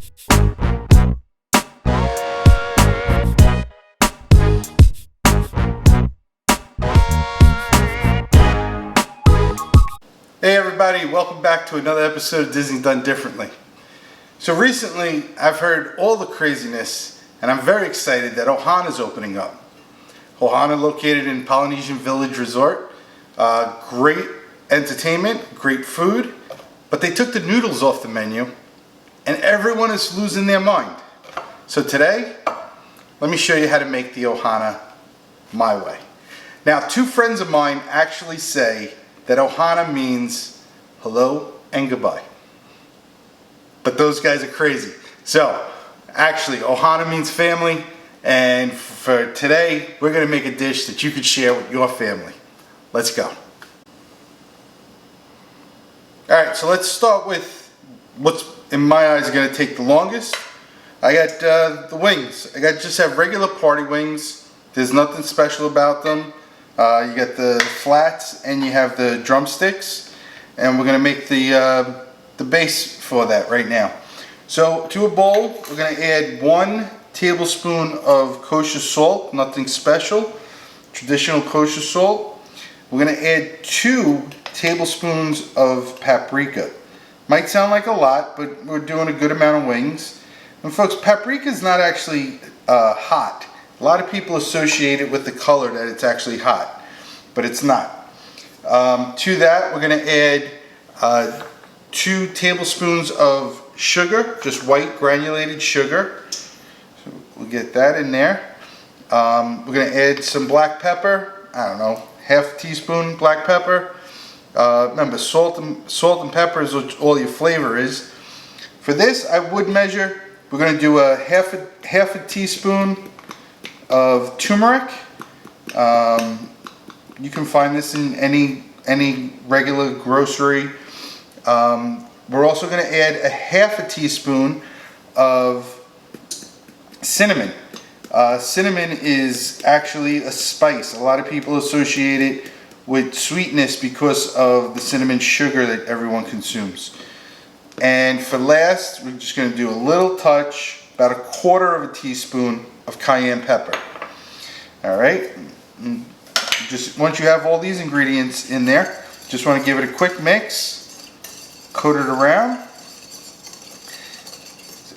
Hey everybody, welcome back to another episode of Disney Done Differently. So recently I've heard all the craziness and I'm very excited that Ohana is opening up. Ohana, located in Polynesian Village Resort. Great entertainment, great food, but they took the noodles off the menu and everyone is losing their mind. So today, let me show you how to make the Ohana my way. Now, two friends of mine actually say that Ohana means hello and goodbye. But those guys are crazy. So, actually, Ohana means family, and for today, we're gonna make a dish that you could share with your family. Let's go. All right, so let's start with what's, in my eyes, gonna take the longest. I got the wings. Just have regular party wings. There's nothing special about them. You got the flats and you have the drumsticks, and we're gonna make the base for that right now. So to a bowl, we're gonna add 1 tablespoon of kosher salt, nothing special, traditional kosher salt. We're gonna add 2 tablespoons of paprika. Might sound like a lot, but we're doing a good amount of wings. And folks, paprika is not actually hot. A lot of people associate it with the color that it's actually hot, but it's not. To that, we're going to add 2 tablespoons of sugar, just white granulated sugar. So we'll get that in there. We're going to add some black pepper. I don't know, half teaspoon black pepper. Remember, salt and pepper is what all your flavor is. For this, I would measure. We're going to do a half a teaspoon of turmeric. You can find this in any regular grocery. We're also going to add a half a teaspoon of cinnamon. Cinnamon is actually a spice. A lot of people associate it with sweetness because of the cinnamon sugar that everyone consumes. And for last, we're just going to do a little touch, about a quarter of a teaspoon of cayenne pepper. All right, just once you have all these ingredients in there, just want to give it a quick mix, coat it around.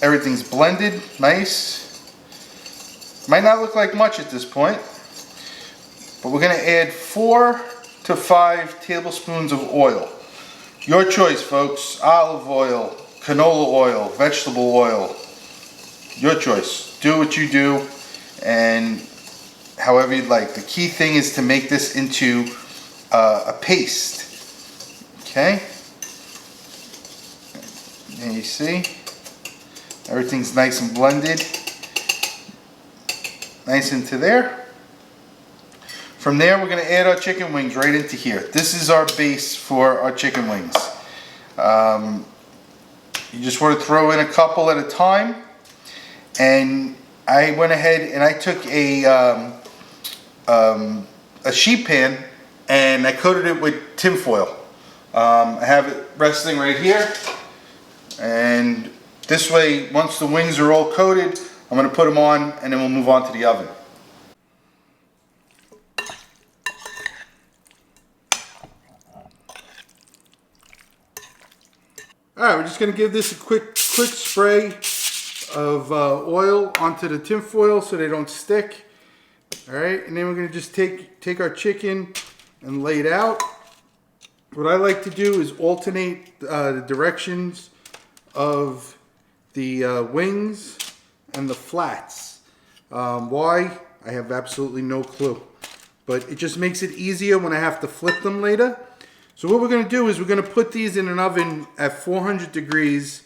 Everything's blended, nice. Might not look like much at this point, but we're going to add 4 to 5 tablespoons of oil. Your choice, folks. Olive oil, canola oil, vegetable oil. Your choice. Do what you do, and however you'd like. The key thing is to make this into a paste. Okay? And you see, everything's nice and blended. Nice into there. From there, we're going to add our chicken wings right into here. This is our base for our chicken wings. You just want to throw in a couple at a time. And I went ahead and I took a sheet pan and I coated it with tin foil. I have it resting right here. And this way, once the wings are all coated, I'm going to put them on and then we'll move on to the oven. Alright, we're just going to give this a quick spray of oil onto the tin foil so they don't stick. Alright, and then we're going to just take our chicken and lay it out. What I like to do is alternate the directions of the wings and the flats. Why? I have absolutely no clue. But it just makes it easier when I have to flip them later. So what we're going to do is we're going to put these in an oven at 400 degrees.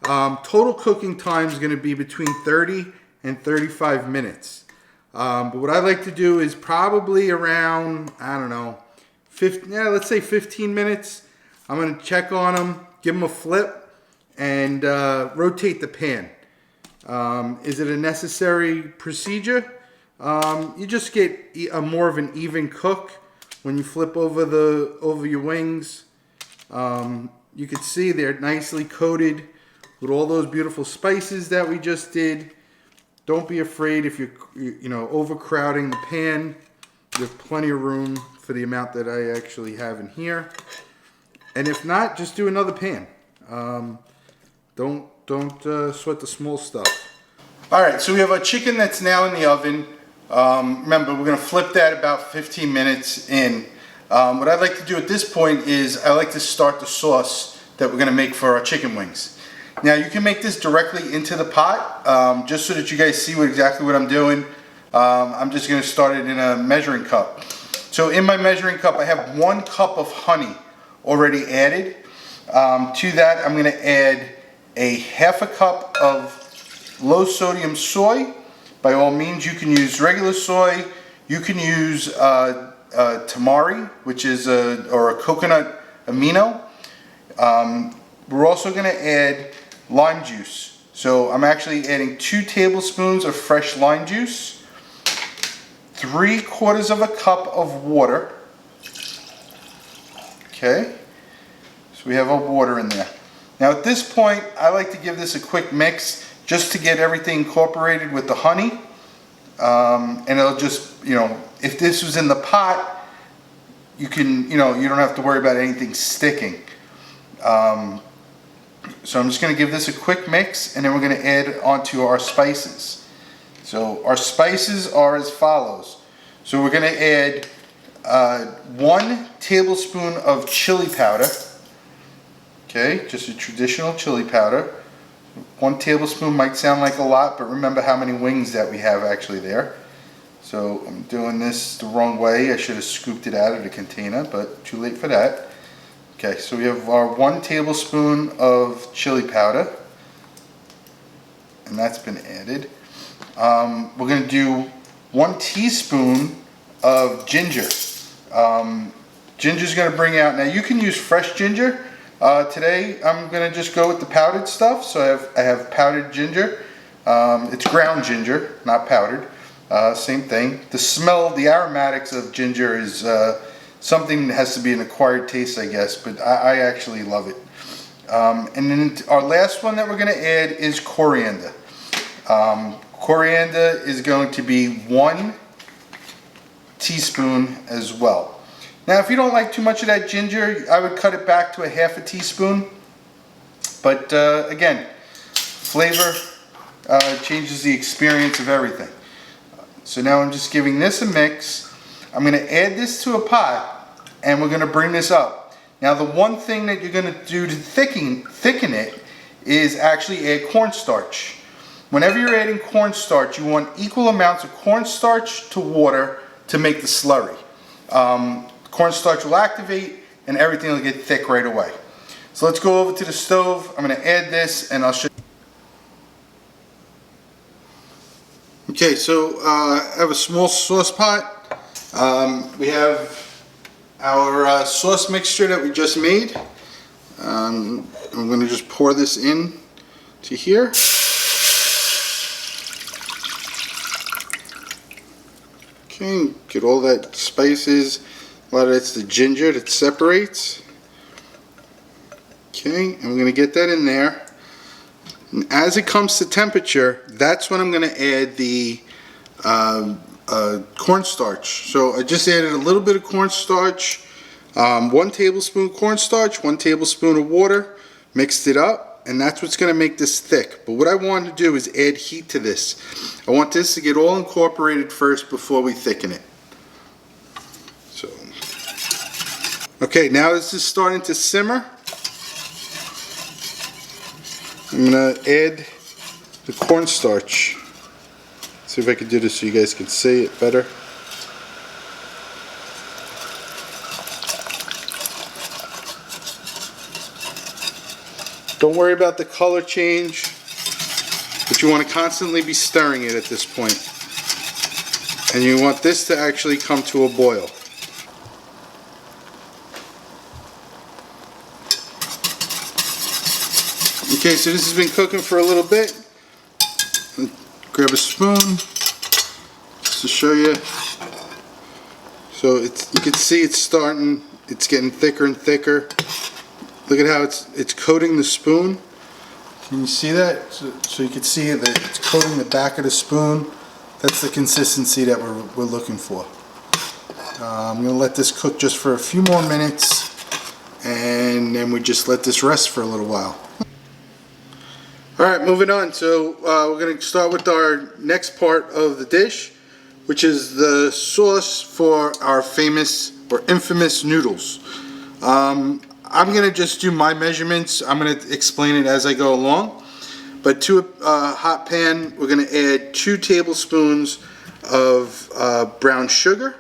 Total cooking time is going to be between 30 and 35 minutes. But what I like to do is probably around, I don't know, let's say 15 minutes. I'm going to check on them, give them a flip, and rotate the pan. Is it a necessary procedure? You just get a more of an even cook when you flip over your wings. You can see they're nicely coated with all those beautiful spices that we just did. Don't be afraid if you're overcrowding the pan. There's plenty of room for the amount that I actually have in here. And if not, just do another pan. Don't sweat the small stuff. All right, so we have our chicken that's now in the oven. Remember, we're gonna flip that about 15 minutes in. What I'd like to do at this point is I like to start the sauce that we're gonna make for our chicken wings. Now you can make this directly into the pot, just so that you guys see exactly what I'm doing. I'm just gonna start it in a measuring cup. So in my measuring cup, I have 1 cup of honey already added. To that, I'm gonna add a half a cup of low sodium soy. By all means, you can use regular soy. You can use tamari, which is a coconut amino. We're also gonna add lime juice. So I'm actually adding 2 tablespoons of fresh lime juice, 3/4 of a cup of water. Okay, so we have our water in there. Now at this point, I like to give this a quick mix just to get everything incorporated with the honey. And it'll just, if this was in the pot, you can, you don't have to worry about anything sticking. So I'm just going to give this a quick mix, and then we're going to add onto our spices. So our spices are as follows. So we're going to add 1 tablespoon of chili powder. Okay, just a traditional chili powder. 1 tablespoon might sound like a lot, but remember how many wings that we have actually there. So I'm doing this the wrong way. I should have scooped it out of the container, but too late for that. Okay, so we have our 1 tablespoon of chili powder, and that's been added. We're going to do 1 teaspoon of ginger. Ginger's going to bring out, now you can use fresh ginger. Today I'm going to just go with the powdered stuff, so I have powdered ginger. It's ground ginger, not powdered. Same thing. The smell, the aromatics of ginger is something that has to be an acquired taste, I guess, but I actually love it. And then our last one that we're going to add is coriander. Coriander is going to be 1 teaspoon as well. Now if you don't like too much of that ginger, I would cut it back to a half a teaspoon. But again, flavor changes the experience of everything. So now I'm just giving this a mix. I'm going to add this to a pot, and we're going to bring this up. Now the one thing that you're going to do to thicken it is actually add cornstarch. Whenever you're adding cornstarch, you want equal amounts of cornstarch to water to make the slurry. Cornstarch will activate and everything will get thick right away. So let's go over to the stove. I'm going to add this and I'll show you. Okay, so I have a small sauce pot. We have our sauce mixture that we just made. I'm going to just pour this in to here. Okay, get all that spices. A lot of it's the ginger that separates. Okay, and we're going to get that in there. And as it comes to temperature, that's when I'm going to add the cornstarch. So I just added a little bit of cornstarch, 1 tablespoon cornstarch, 1 tablespoon of water, mixed it up, and that's what's going to make this thick. But what I want to do is add heat to this. I want this to get all incorporated first before we thicken it. So, okay, now this is starting to simmer. I'm going to add the cornstarch. See if I can do this so you guys can see it better. Don't worry about the color change, but you want to constantly be stirring it at this point. And you want this to actually come to a boil. Okay, so this has been cooking for a little bit. Grab a spoon just to show you. So you can see it's starting, it's getting thicker and thicker. Look at how it's coating the spoon. Can you see that? So you can see that it's coating the back of the spoon. That's the consistency that we're looking for. I'm going to let this cook just for a few more minutes, and then we just let this rest for a little while. Alright, moving on. So we're going to start with our next part of the dish, which is the sauce for our famous or infamous noodles. I'm going to just do my measurements. I'm going to explain it as I go along. But to a hot pan, we're going to add 2 tablespoons of brown sugar.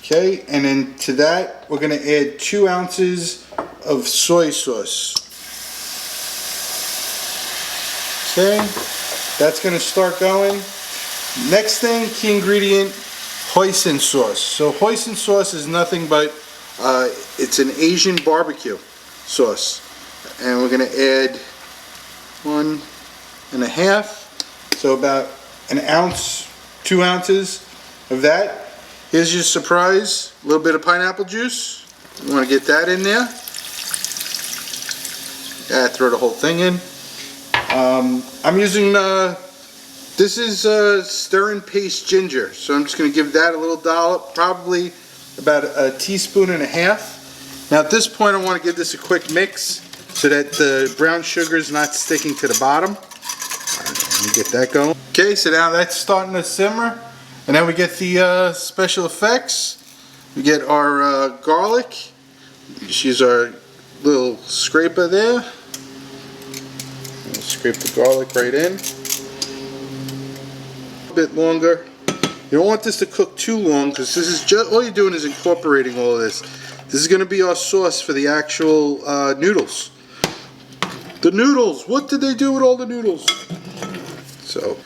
Okay, and then to that, we're going to add 2 ounces of soy sauce. Okay, that's going to start going. Next thing, key ingredient, hoisin sauce. So hoisin sauce is nothing but, it's an Asian barbecue sauce. And we're going to add 1.5, so about an ounce, 2 ounces of that. Here's your surprise, a little bit of pineapple juice. You want to get that in there. Yeah, throw the whole thing in. I'm using, this is stir and paste ginger, so I'm just going to give that a little dollop, probably about a teaspoon and a half. Now at this point I want to give this a quick mix so that the brown sugar is not sticking to the bottom. Let me get that going. Okay, so now that's starting to simmer. And then we get the special effects. We get our garlic. Just use our little scraper there. We'll scrape the garlic right in. A bit longer. You don't want this to cook too long because this is just all you're doing is incorporating all of this. This is going to be our sauce for the actual noodles. The noodles. What did they do with all the noodles? So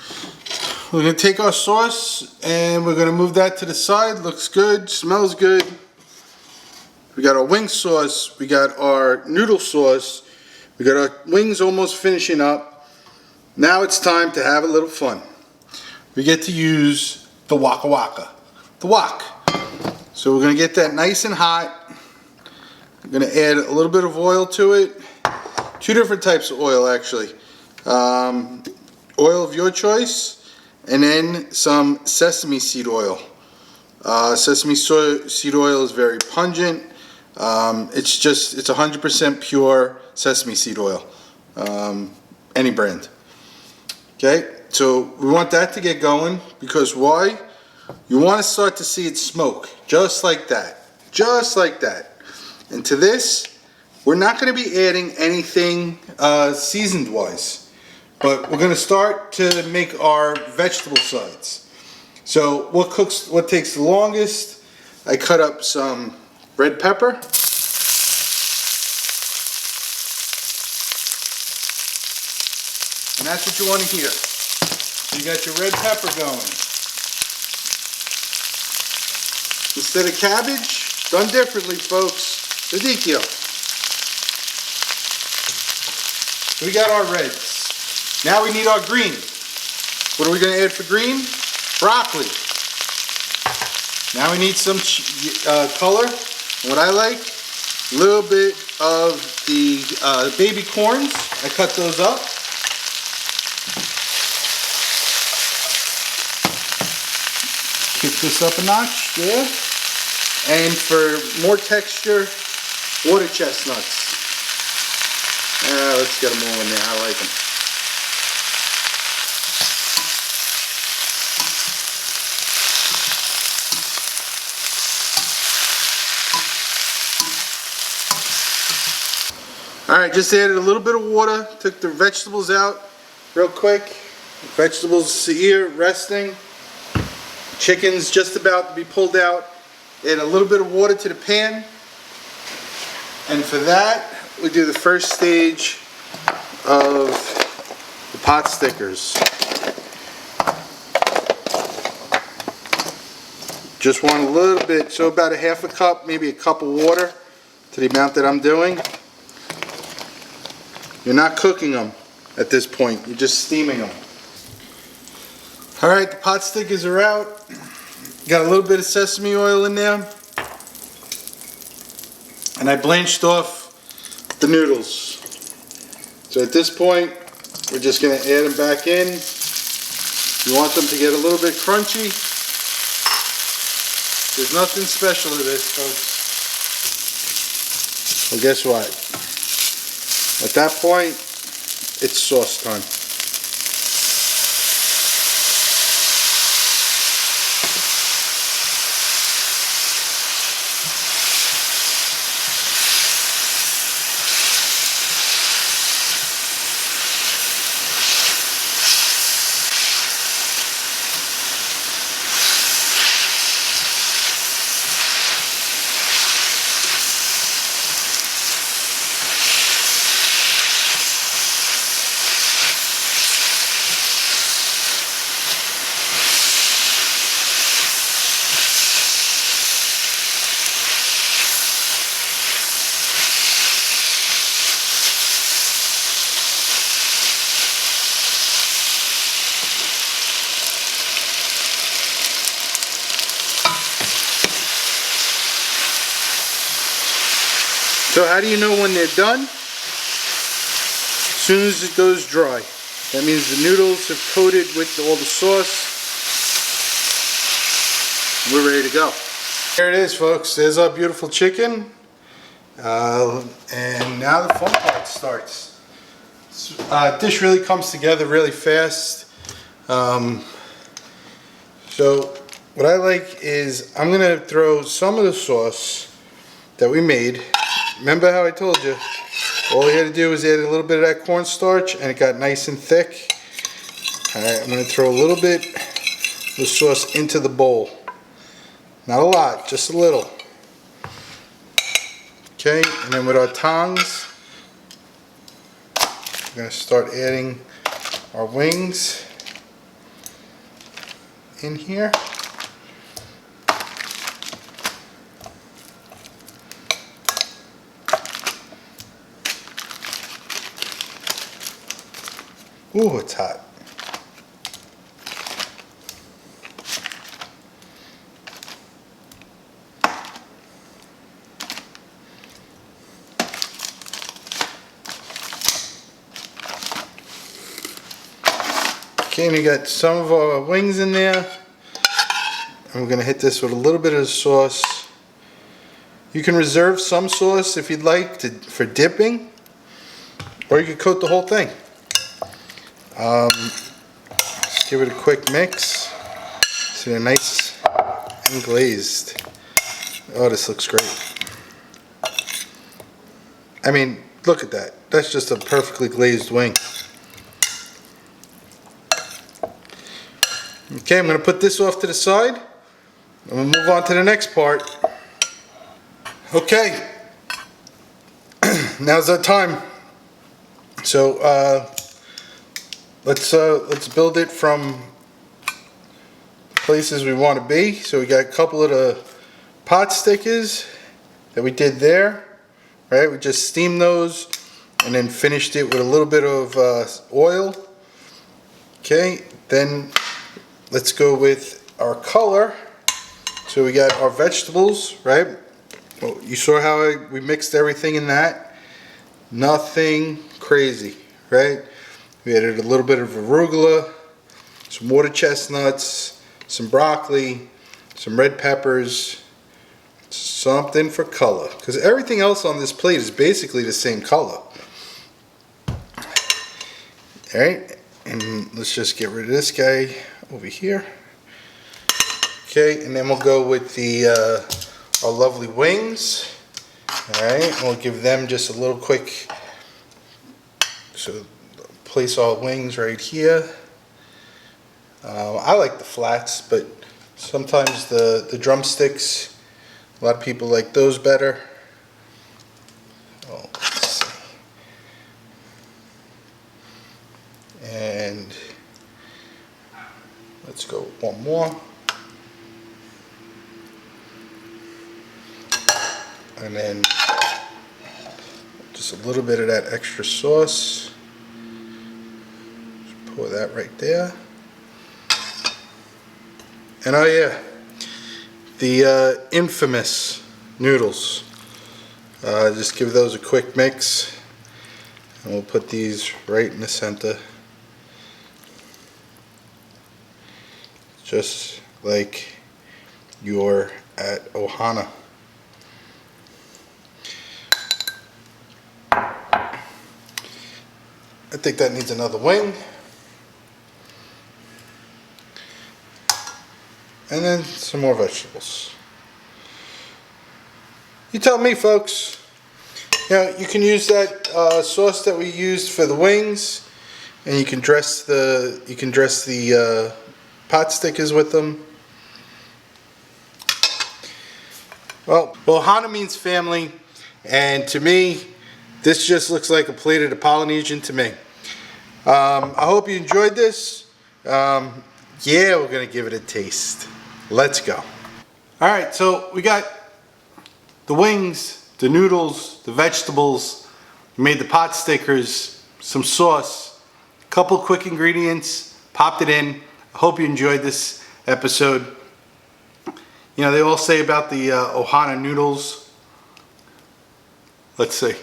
we're going to take our sauce and we're going to move that to the side. Looks good, smells good. We got our wing sauce, we got our noodle sauce, we got our wings almost finishing up. Now it's time to have a little fun. We get to use the waka waka, the wok. So we're going to get that nice and hot. I'm going to add a little bit of oil to it. 2 different types of oil actually. Oil of your choice. And then some sesame seed oil. Sesame seed oil is very pungent. It's 100% pure sesame seed oil. Any brand. Okay, so we want that to get going because why? You want to start to see it smoke, just like that. Just like that. And to this, we're not going to be adding anything seasoned wise. But we're going to start to make our vegetable sides. So what takes the longest? I cut up some red pepper. And that's what you want to hear. You got your red pepper going. Instead of cabbage, done differently, folks. Ezekiel. So we got our reds. Now we need our green. What are we going to add for green? Broccoli. Now we need some color. What I like, a little bit of the baby corns. I cut those up. Kick this up a notch there. And for more texture, water chestnuts. Let's get them all in there. I like them. Alright, just added a little bit of water, took the vegetables out real quick. Vegetables here resting. Chicken's just about to be pulled out. Add a little bit of water to the pan. And for that, we do the first stage of the pot stickers. Just want a little bit, so about a half a cup, maybe a cup of water to the amount that I'm doing. You're not cooking them at this point, you're just steaming them. Alright, the pot stickers are out. Got a little bit of sesame oil in there. And I blanched off the noodles. So at this point, we're just going to add them back in. You want them to get a little bit crunchy. There's nothing special to this, folks. Well, guess what? At that point, it's sauce time. So how do you know when they're done? As soon as it goes dry. That means the noodles have coated with all the sauce. We're ready to go. Here it is, folks. There's our beautiful chicken. And now the fun part starts. Dish really comes together really fast. So what I like is I'm going to throw some of the sauce that we made. Remember how I told you, all you had to do was add a little bit of that cornstarch and it got nice and thick. Alright, I'm going to throw a little bit of the sauce into the bowl. Not a lot, just a little. Okay, and then with our tongs, we're going to start adding our wings in here. Ooh, it's hot. Okay, and we got some of our wings in there. And we're going to hit this with a little bit of sauce. You can reserve some sauce if you'd like for dipping, or you could coat the whole thing. Just give it a quick mix so they're nice and glazed. Oh, this looks great. I mean, look at that. That's just a perfectly glazed wing. Okay, I'm going to put this off to the side and we'll move on to the next part. Okay, now's our time. So let's build it from places we want to be. So we got a couple of the pot stickers that we did there, right? We just steamed those and then finished it with a little bit of oil. Okay, then let's go with our color. So we got our vegetables, right? Well, you saw how we mixed everything in that. Nothing crazy, right? We added a little bit of arugula, some water chestnuts, some broccoli, some red peppers, something for color. Because everything else on this plate is basically the same color. Alright, and let's just get rid of this guy over here. Okay, and then we'll go with the our lovely wings. Alright, and we'll give them just a little quick, so place our wings right here. I like the flats, but sometimes the drumsticks, a lot of people like those better. Oh, let's see. And let's go one more. And then just a little bit of that extra sauce. Just pour that right there. And oh yeah, the infamous noodles. Just give those a quick mix. And we'll put these right in the center. Just like you're at Ohana. I think that needs another wing. And then some more vegetables. You tell me, folks. You know, you can use that sauce that we used for the wings, and you can dress the pot stickers with them. Well, Ohana means family, and to me, this just looks like a plate of the Polynesian to me. I hope you enjoyed this. Yeah, we're gonna give it a taste. Let's go. All right, so we got the wings, the noodles, the vegetables, made the pot stickers, some sauce, a couple quick ingredients, popped it in. I hope you enjoyed this episode. You know, they all say about the Ohana noodles. Let's see.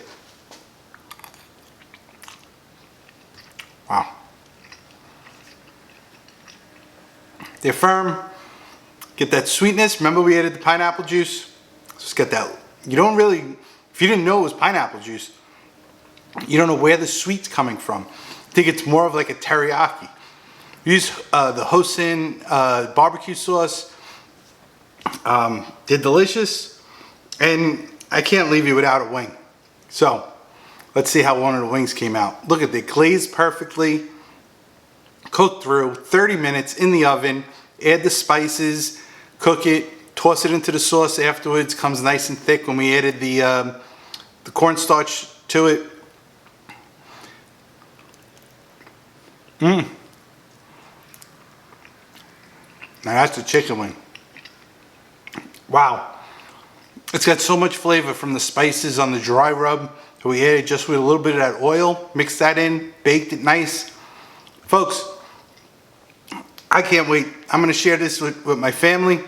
Wow. They're firm. Get that sweetness. Remember we added the pineapple juice? Just get that. You don't really, if you didn't know it was pineapple juice, you don't know where the sweet's coming from. I think it's more of like a teriyaki. Use the Hoisin barbecue sauce. They're delicious, and I can't leave you without a wing. So let's see how one of the wings came out. Look at, they glazed perfectly, cooked through, 30 minutes in the oven. Add the spices, cook it, toss it into the sauce afterwards. Comes nice and thick when we added the cornstarch to it. Now that's the chicken wing. Wow. It's got so much flavor from the spices on the dry rub. We added just with a little bit of that oil, mixed that in, baked it nice. Folks, I can't wait. I'm going to share this with my family.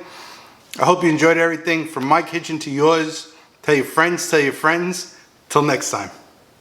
I hope you enjoyed everything from my kitchen to yours. Tell your friends, tell your friends. Till next time.